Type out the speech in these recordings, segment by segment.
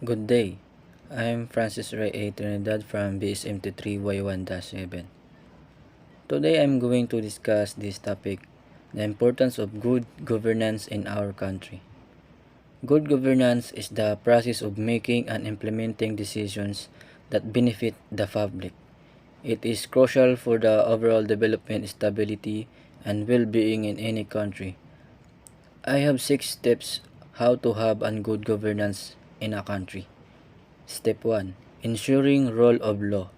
Good day. I'm Francis Ray A. Trinidad from BSM23Y1-7. Today I'm going to discuss this topic, the importance of good governance in our country. Good governance is the process of making and implementing decisions that benefit the public. It is crucial for the overall development, stability, and well-being in any country. I have 6 steps how to have a good governance in a country. Step 1. Ensuring rule of law.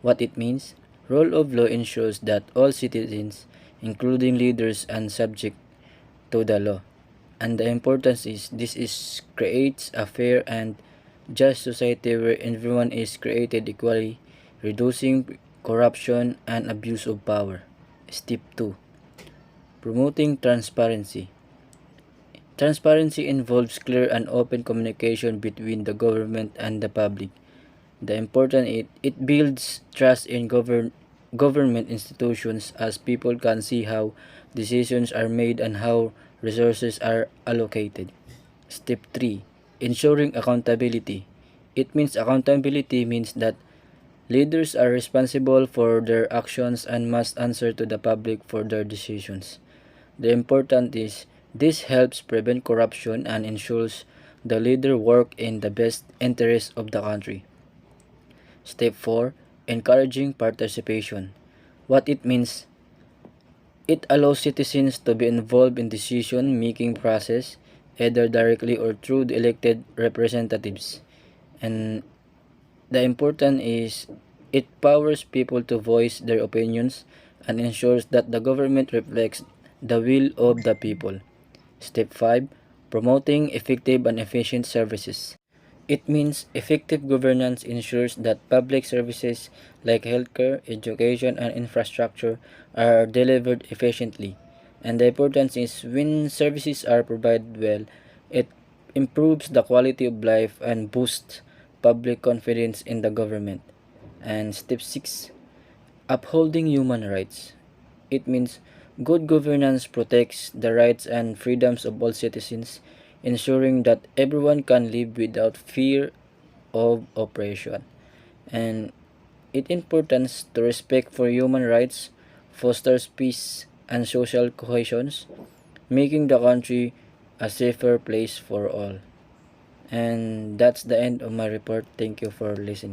What it means? Rule of law ensures that all citizens, including leaders, are subject to the law. And the importance is this creates a fair and just society where everyone is created equally, reducing corruption and abuse of power. Step 2. Promoting transparency. Transparency involves clear and open communication between the government and the public. The important it builds trust in government institutions as people can see how decisions are made and how resources are allocated. Step 3. Ensuring accountability. It means accountability means that leaders are responsible for their actions and must answer to the public for their decisions. The important is this helps prevent corruption and ensures the leader work in the best interest of the country. Step 4. Encouraging participation. What it means? It allows citizens to be involved in decision-making process, either directly or through the elected representatives. And the important is it powers people to voice their opinions and ensures that the government reflects the will of the people. Step 5. Promoting effective and efficient services. It means effective governance ensures that public services like healthcare, education, and infrastructure are delivered efficiently. And the importance is when services are provided well, it improves the quality of life and boosts public confidence in the government. And step 6. Upholding human rights. It means good governance protects the rights and freedoms of all citizens, ensuring that everyone can live without fear of oppression. And its importance to respect for human rights fosters peace and social cohesion, making the country a safer place for all. And that's the end of my report. Thank you for listening.